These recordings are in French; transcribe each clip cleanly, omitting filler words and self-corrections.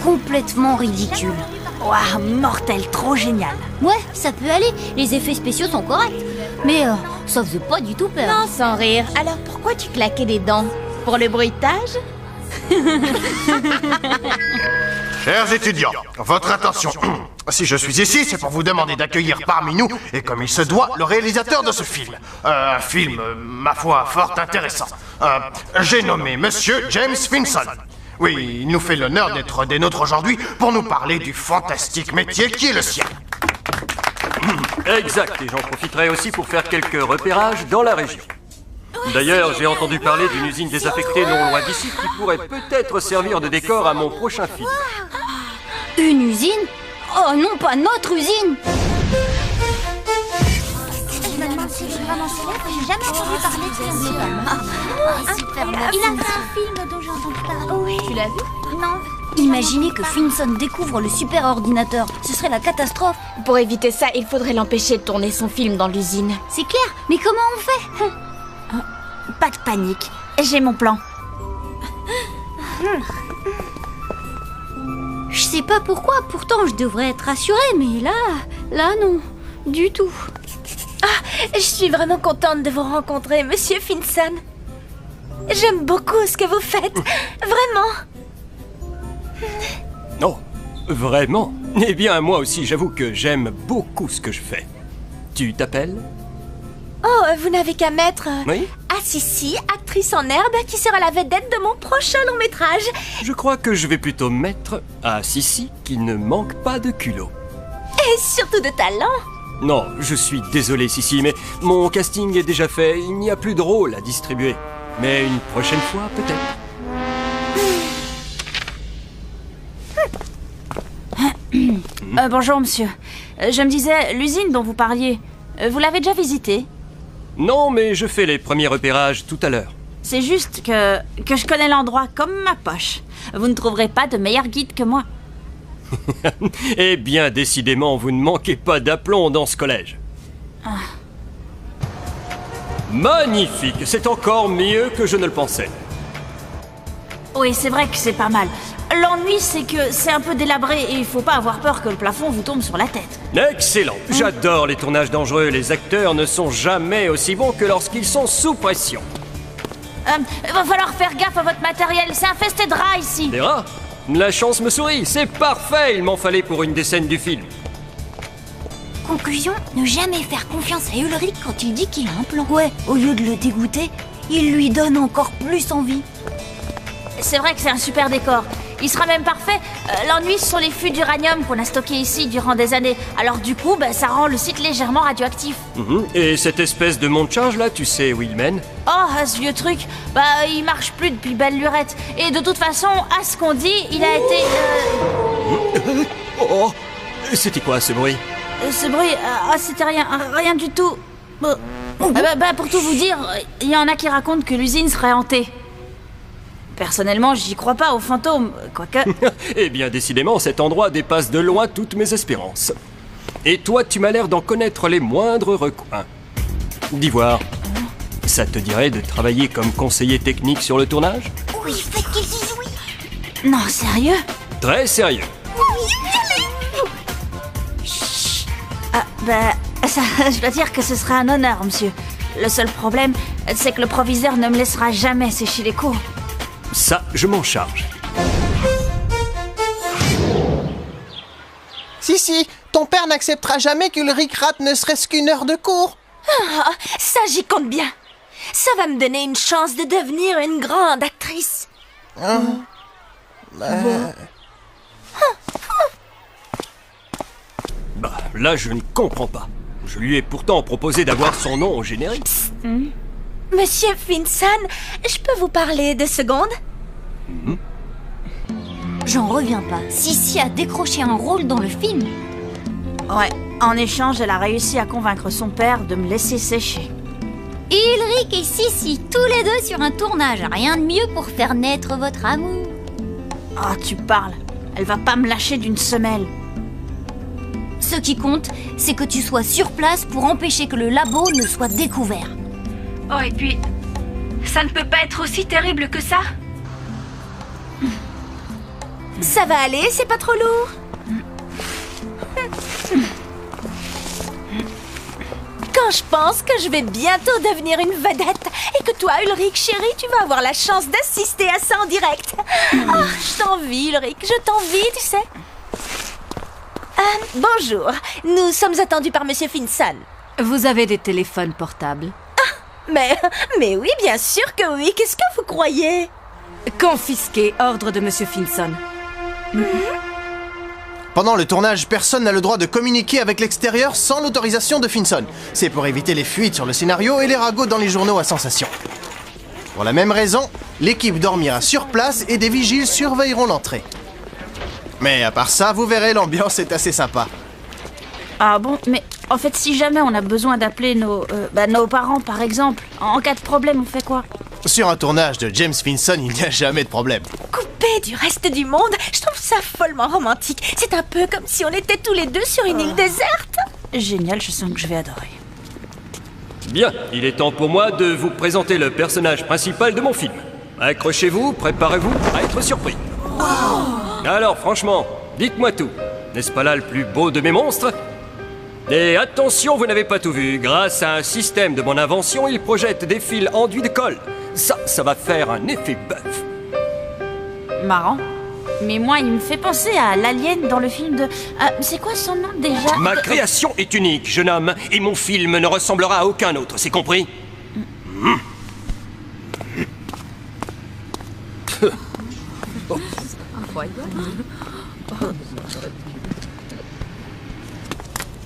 complètement ridicule. Waouh, mortel, trop génial. Ouais, ça peut aller, les effets spéciaux sont corrects. Mais ça faisait pas du tout peur. Non, sans rire. Alors pourquoi tu claquais les dents? Pour le bruitage? Chers étudiants, votre attention. Si je suis ici, c'est pour vous demander d'accueillir parmi nous, et comme il se doit, le réalisateur de ce film. Un film, ma foi, fort intéressant. J'ai nommé Monsieur James Finson. Oui, il nous fait l'honneur d'être des nôtres aujourd'hui pour nous parler du fantastique métier qui est le sien. Exact, et j'en profiterai aussi pour faire quelques repérages dans la région. D'ailleurs, j'ai entendu parler d'une usine désaffectée non loin d'ici qui pourrait peut-être servir de décor à mon prochain film. Une usine? Oh non, pas notre usine! Je me demande si c'est vraiment célèbre, j'ai jamais entendu parler de ce film. Super Il a fait un film dont j'ai entendu parler. Oui. Tu l'as vu? Non. Imaginez que Finson découvre le super ordinateur. Ce serait la catastrophe. Pour éviter ça, il faudrait l'empêcher de tourner son film dans l'usine. C'est clair, mais comment on fait? Pas de panique, j'ai mon plan. Je sais pas pourquoi, pourtant je devrais être rassurée, mais là non, du tout. Je suis vraiment contente de vous rencontrer, Monsieur Finson. J'aime beaucoup ce que vous faites, vraiment. Non, vraiment? Eh bien, moi aussi, j'avoue que j'aime beaucoup ce que je fais. Tu t'appelles? Oh, vous n'avez qu'à mettre... Oui? Sissi, actrice en herbe, qui sera la vedette de mon prochain long-métrage. Je crois que je vais plutôt mettre à Sissi qui ne manque pas de culot. Et surtout de talent. Non, je suis désolé, Sissi, mais mon casting est déjà fait. Il n'y a plus de rôle à distribuer. Mais une prochaine fois, peut-être. Bonjour, monsieur. Je me disais, l'usine dont vous parliez, vous l'avez déjà visitée? Non, mais je fais les premiers repérages tout à l'heure. C'est juste que je connais l'endroit comme ma poche. Vous ne trouverez pas de meilleur guide que moi. Eh bien, décidément, vous ne manquez pas d'aplomb dans ce collège. Magnifique, c'est encore mieux que je ne le pensais. Oui, c'est vrai que c'est pas mal. L'ennui, c'est que c'est un peu délabré et il faut pas avoir peur que le plafond vous tombe sur la tête. Excellent, j'adore les tournages dangereux. Les acteurs ne sont jamais aussi bons que lorsqu'ils sont sous pression. Va falloir faire gaffe à votre matériel, c'est infesté de rats ici. Des rats? La chance me sourit, c'est parfait, il m'en fallait pour une des scènes du film. Conclusion, ne jamais faire confiance à Ulrich quand il dit qu'il a un plan. Ouais, au lieu de le dégoûter, il lui donne encore plus envie. C'est vrai que c'est un super décor. Il sera même parfait. L'ennui, ce sont les fûts d'uranium qu'on a stockés ici durant des années. Alors du coup, ça rend le site légèrement radioactif. Et cette espèce de monte-charge là, tu sais où il mène? Oh, ce vieux truc, il marche plus depuis belle lurette. Et de toute façon, à ce qu'on dit, il a été... Oh, c'était quoi ce bruit? Ce bruit, c'était rien du tout. Pour tout vous dire, il y en a qui racontent que l'usine serait hantée. Personnellement, j'y crois pas aux fantômes, quoique... Eh bien, décidément, cet endroit dépasse de loin toutes mes espérances. Et toi, tu m'as l'air d'en connaître les moindres recoins. D'Ivoire, ça te dirait de travailler comme conseiller technique sur le tournage? Oui, faites qu'ils disent oui. Non, sérieux? Très sérieux. Ça, je dois dire que ce sera un honneur, monsieur. Le seul problème, c'est que le proviseur ne me laissera jamais sécher les cours. Ça, je m'en charge. Si, ton père n'acceptera jamais qu'Ulrich rate ne serait-ce qu'une heure de cours. Ça, j'y compte bien. Ça va me donner une chance de devenir une grande actrice. Là, je ne comprends pas. Je lui ai pourtant proposé d'avoir son nom au générique. Monsieur Finson, je peux vous parler 2 secondes? J'en reviens pas. Sissi a décroché un rôle dans le film. Ouais, en échange, elle a réussi à convaincre son père de me laisser sécher. Ulrich et Sissi, tous les deux sur un tournage. Rien de mieux pour faire naître votre amour. Ah, tu parles. Elle va pas me lâcher d'une semelle. Ce qui compte, c'est que tu sois sur place pour empêcher que le labo ne soit découvert. Oh, et puis, ça ne peut pas être aussi terrible que ça? Ça va aller, c'est pas trop lourd. Quand je pense que je vais bientôt devenir une vedette et que toi, Ulrich, chérie, tu vas avoir la chance d'assister à ça en direct. Oh, je t'envie, Ulrich, je t'envie, tu sais. Bonjour, nous sommes attendus par Monsieur Finson. Vous avez des téléphones portables? Mais oui, bien sûr que oui. Qu'est-ce que vous croyez? Confisqué, ordre de Monsieur Finson. Pendant le tournage, personne n'a le droit de communiquer avec l'extérieur sans l'autorisation de Finson. C'est pour éviter les fuites sur le scénario et les ragots dans les journaux à sensation. Pour la même raison, l'équipe dormira sur place et des vigiles surveilleront l'entrée. Mais à part ça, vous verrez, l'ambiance est assez sympa. Ah bon, mais en fait, si jamais on a besoin d'appeler nos parents, par exemple, en cas de problème, on fait quoi? Sur un tournage de James Finson, il n'y a jamais de problème. Coupé du reste du monde, je trouve ça follement romantique. C'est un peu comme si on était tous les deux sur une île déserte. Génial, je sens que je vais adorer. Bien, il est temps pour moi de vous présenter le personnage principal de mon film. Accrochez-vous, préparez-vous à être surpris. Alors franchement, dites-moi tout. N'est-ce pas là le plus beau de mes monstres? Et attention, vous n'avez pas tout vu. Grâce à un système de mon invention, il projette des fils enduits de colle. Ça va faire un effet bœuf. Marrant. Mais moi, il me fait penser à l'alien dans le film de... c'est quoi son nom déjà? Ma création est unique, jeune homme, et mon film ne ressemblera à aucun autre, c'est compris?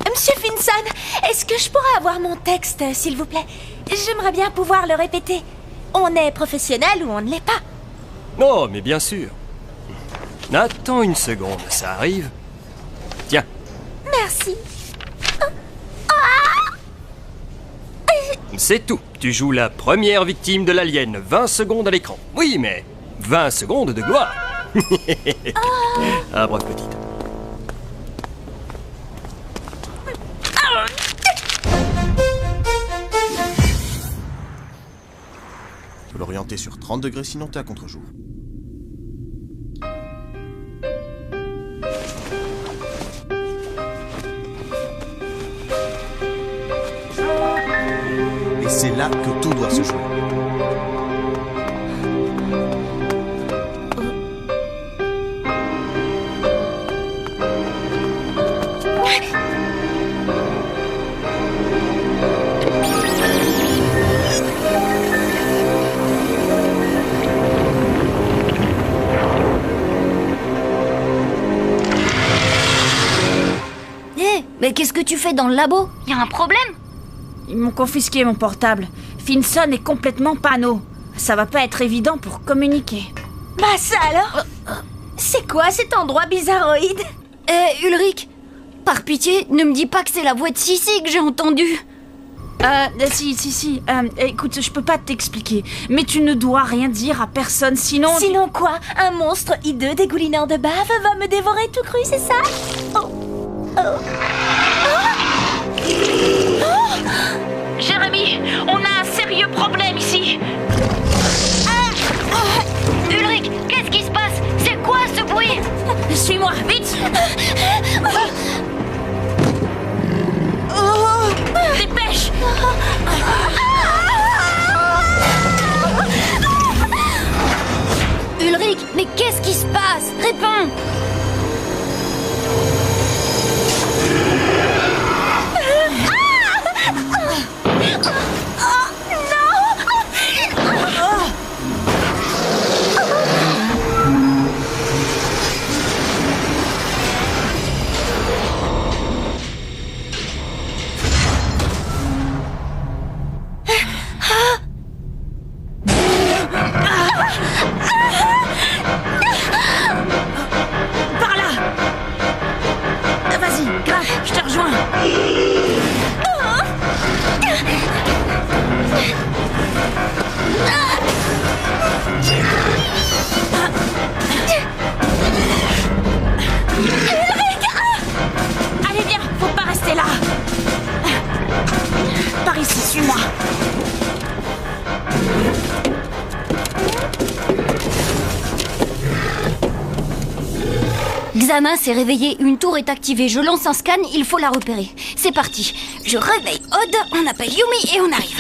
Monsieur Finson, est-ce que je pourrais avoir mon texte, s'il vous plaît? J'aimerais bien pouvoir le répéter. On est professionnel ou on ne l'est pas? Non, mais bien sûr. Attends une seconde, ça arrive. Tiens. Merci. C'est tout. Tu joues la première victime de l'alien. 20 secondes à l'écran. Oui, mais 20 secondes de gloire. Ah, bref, petite. Faut l'orienter sur 30 degrés, sinon t'es à contre-jour. Et c'est là que tout doit se jouer. Mais qu'est-ce que tu fais dans le labo? Y a un problème? Ils m'ont confisqué mon portable. Finson est complètement panneau. Ça va pas être évident pour communiquer. Bah ça alors? C'est quoi cet endroit bizarroïde? Ulrich, par pitié, ne me dis pas que c'est la voix de Sissi que j'ai entendue. Si. Écoute, je peux pas t'expliquer. Mais tu ne dois rien dire à personne, sinon... Sinon quoi? Un monstre hideux dégoulinant de bave va me dévorer tout cru, c'est ça? Jérémy, on a un sérieux problème ici. Ulrich, qu'est-ce qui se passe? C'est quoi ce bruit? Suis-moi, vite! Dépêche! Ulrich, mais qu'est-ce qui se passe? Réponds! Xana s'est réveillée, une tour est activée. Je lance un scan, il faut la repérer. C'est parti. Je réveille Odd, on appelle Yumi et on arrive.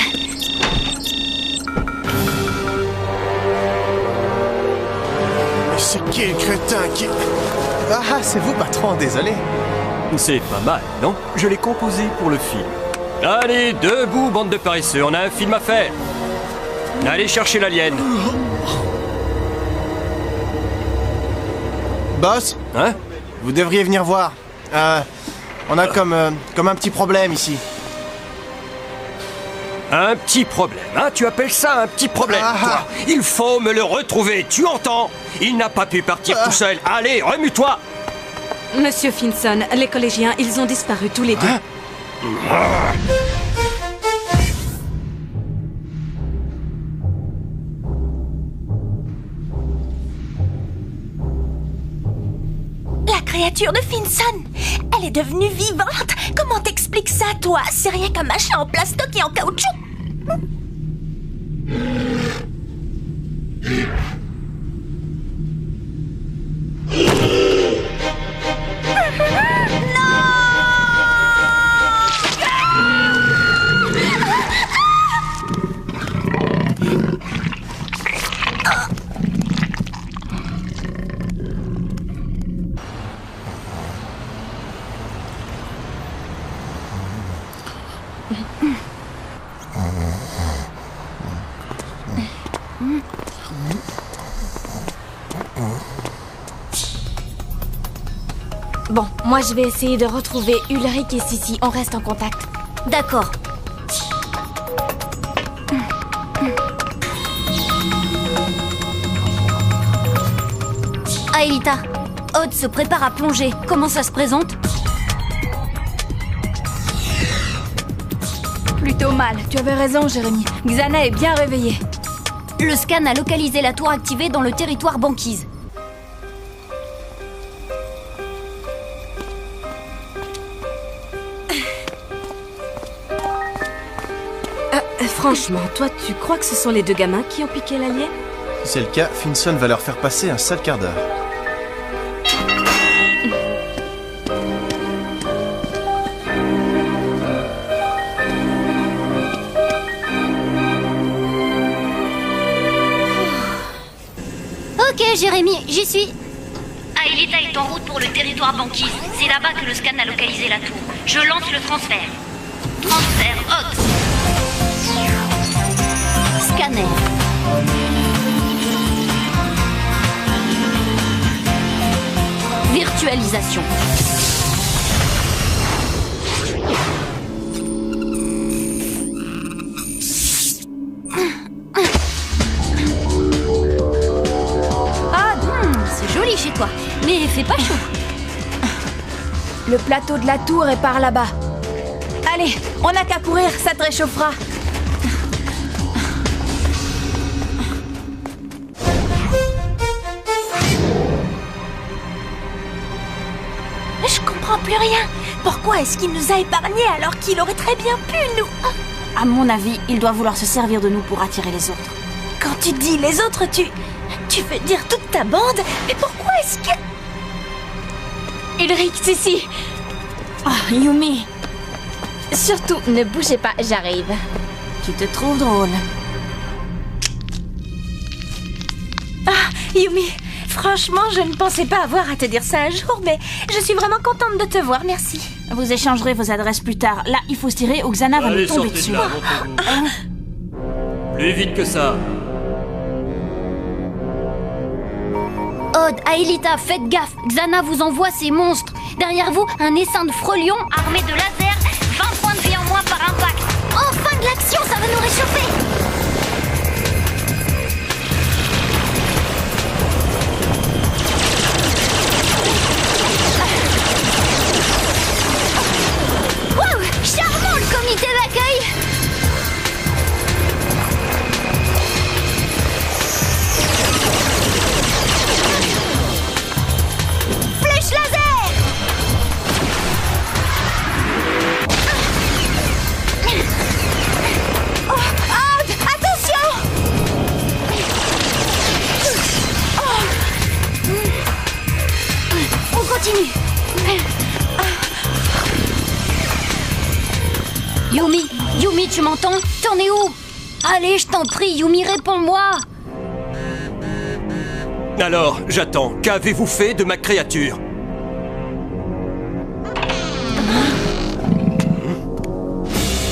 Mais c'est qui le crétin qui... Ah, c'est vous, patron, désolé. C'est pas mal, non? Je l'ai composé pour le film. Allez, debout, bande de paresseux, on a un film à faire. Allez chercher l'alien. Boss, Hein? vous devriez venir voir. On a comme un petit problème ici. Un petit problème, hein? Tu appelles ça un petit problème, toi? Il faut me le retrouver, tu entends? Il n'a pas pu partir tout seul. Allez, remue-toi! Monsieur Finson, les collégiens, ils ont disparu tous les deux. La créature de Finson, elle est devenue vivante. Comment t'expliques ça, toi? C'est rien qu'un machin en plastoc et en caoutchouc. Bon, moi je vais essayer de retrouver Ulrich et Sissi. On reste en contact. D'accord. Aelita, Odd se prépare à plonger. Comment ça se présente? Plutôt mal. Tu avais raison, Jérémy. Xana est bien réveillée. Le scan a localisé la tour activée dans le territoire banquise. Franchement, toi, tu crois que ce sont les deux gamins qui ont piqué l'alien? Si c'est le cas, Finson va leur faire passer un sale quart d'heure. Ok, Jérémy, j'y suis. Aelita est en route pour le territoire banquise. C'est là-bas que le scan a localisé la tour. Je lance le transfert. Transfert Odd. Scanner. Virtualisation. C'est joli chez toi, mais il fait pas chaud. Le plateau de la tour est par là-bas. Allez, on n'a qu'à courir, ça te réchauffera. Je comprends plus rien. Pourquoi est-ce qu'il nous a épargnés alors qu'il aurait très bien pu nous... À mon avis, il doit vouloir se servir de nous pour attirer les autres. Quand tu dis les autres, tu veux dire toute ta bande? Mais pourquoi est-ce que... Ulrich, Sissi! Oh, Yumi, Surtout, ne bougez pas, j'arrive. tu te trouves drôle. Ah, Yumi, franchement, je ne pensais pas avoir à te dire ça un jour, mais je suis vraiment contente de te voir, merci. Vous échangerez vos adresses plus tard. Là, il faut se tirer ou Xana va nous Allez, tomber sortez dessus. de là, montrez-vous. Plus vite que ça. Odd, Aelita, faites gaffe. Xana vous envoie ces monstres. Derrière vous, un essaim de frelions armé de lasers. 20 points de vie en moins par impact. Enfin de l'action, ça va nous réchauffer. Wow, charmant le comité d'accueil. Flèche laser. Oh, Odd, continue. Yumi, tu m'entends? T'en es où? Allez, je t'en prie, Yumi, réponds-moi. Alors, j'attends. Qu'avez-vous fait de ma créature?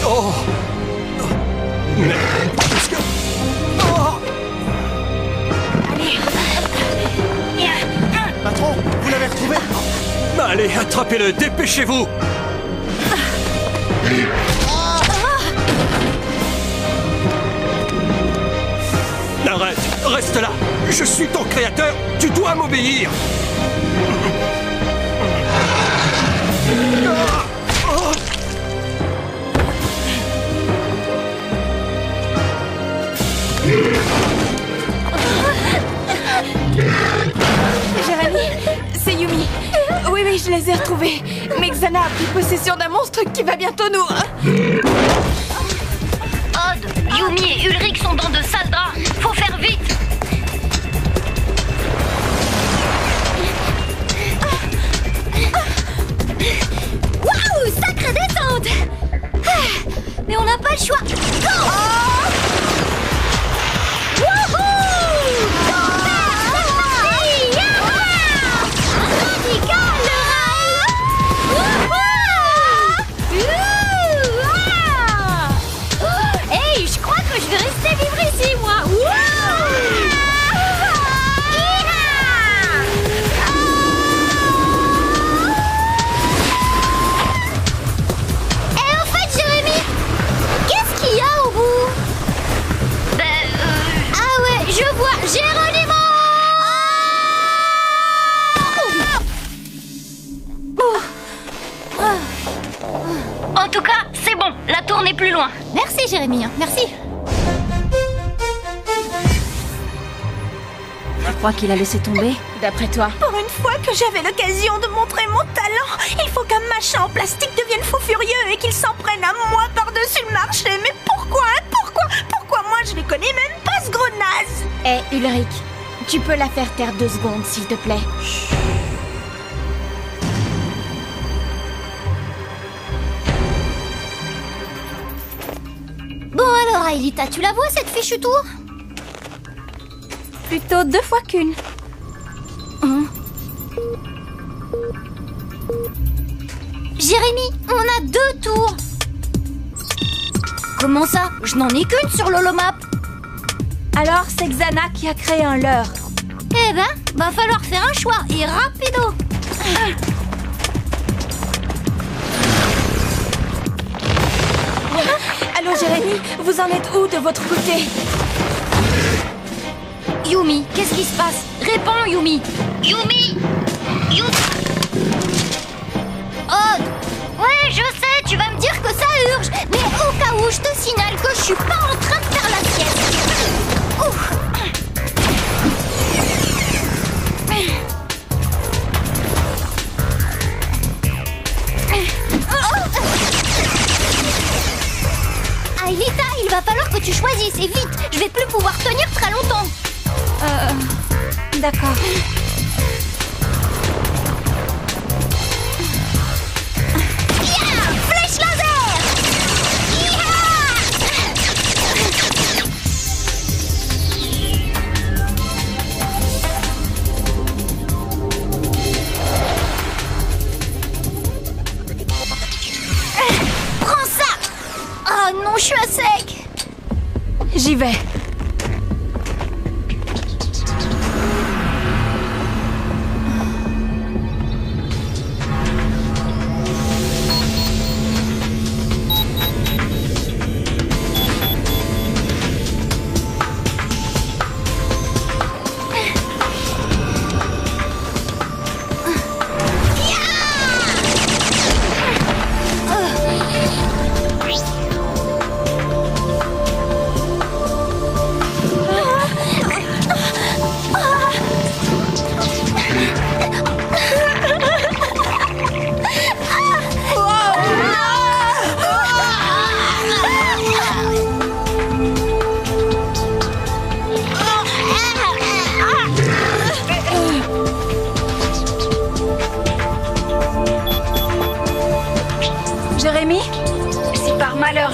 Oh! Mais... qu'est-ce que... Oh! Patron, vous l'avez retrouvé? Allez, attrapez-le, dépêchez-vous! Arrête, reste là! Je suis ton créateur, tu dois m'obéir! Jérémy, c'est Yumi. Oui, je les ai retrouvés. Mais Xana a pris possession d'un monstre qui va bientôt nous... Odd, Yumi et Ulrich sont dans de sales draps. Faut faire vite. Waouh, sacrée descente. Mais on n'a pas le choix. Go! Hey, je crois que je vais rester vivre ici, moi. Et en fait, Jérémy, qu'est-ce qu'il y a au bout? Ah ouais, je vois, Géronimo! En tout cas, c'est bon, la tour n'est plus loin. Merci, Jérémy. Merci. Je crois qu'il a laissé tomber. D'après toi? Pour une fois que j'avais l'occasion de montrer mon talent, il faut qu'un machin en plastique devienne fou furieux et qu'il s'en prenne à moi par-dessus le marché. Mais pourquoi? Pourquoi moi je les connais même pas, ce gros naze? Hé, Ulrich, tu peux la faire taire 2 secondes, s'il te plaît. Bon alors, Aelita, tu la vois cette fichue tour? Plutôt 2 fois qu'une. Jérémy, on a 2 tours. Comment ça? Je n'en ai qu'une sur l'holomap. Alors c'est Xana qui a créé un leurre. Eh ben, va falloir faire un choix, et rapido. Allô Jérémy, vous en êtes où de votre côté? Yumi, qu'est-ce qui se passe? Réponds, Yumi. Yumi! Odd! Ouais, je sais, tu vas me dire que ça urge, mais au cas où, je te signale que je suis pas en train de faire la sieste. Ouf! Aelita, il va falloir que tu choisisses, et vite. Je vais plus pouvoir tenir très longtemps. D'accord. Flèche laser! Prends ça! Oh non, je suis à sec! J'y vais.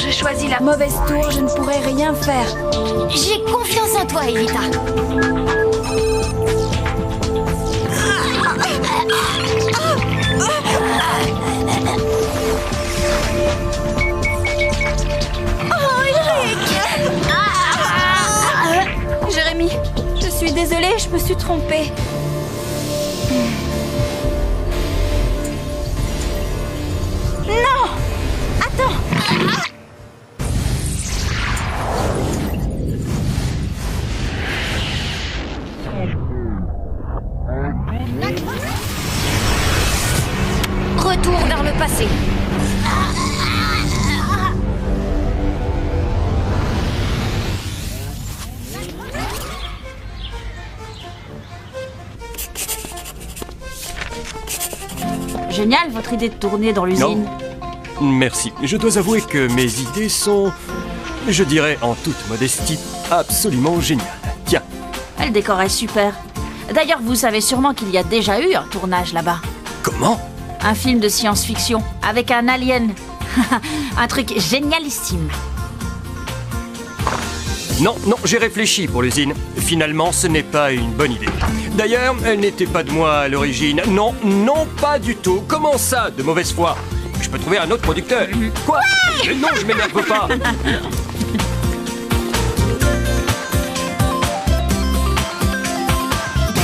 je choisis la mauvaise tour, je ne pourrai rien faire. J'ai confiance en toi, Evita. Jérémy, je suis désolée, je me suis trompée. Non! Attends! Retour vers le passé. Génial votre idée de tourner dans l'usine. Merci. Je dois avouer que mes idées sont, je dirais en toute modestie, absolument géniales. Tiens. Le décor est super. D'ailleurs, vous savez sûrement qu'il y a déjà eu un tournage là-bas. Comment? Un film de science-fiction avec un alien. Un truc génialissime. Non, j'ai réfléchi pour l'usine. Finalement, ce n'est pas une bonne idée. D'ailleurs, elle n'était pas de moi à l'origine. Non, pas du tout. Comment ça, de mauvaise foi? Je peux trouver un autre producteur. Quoi? Non, je m'énerve pas.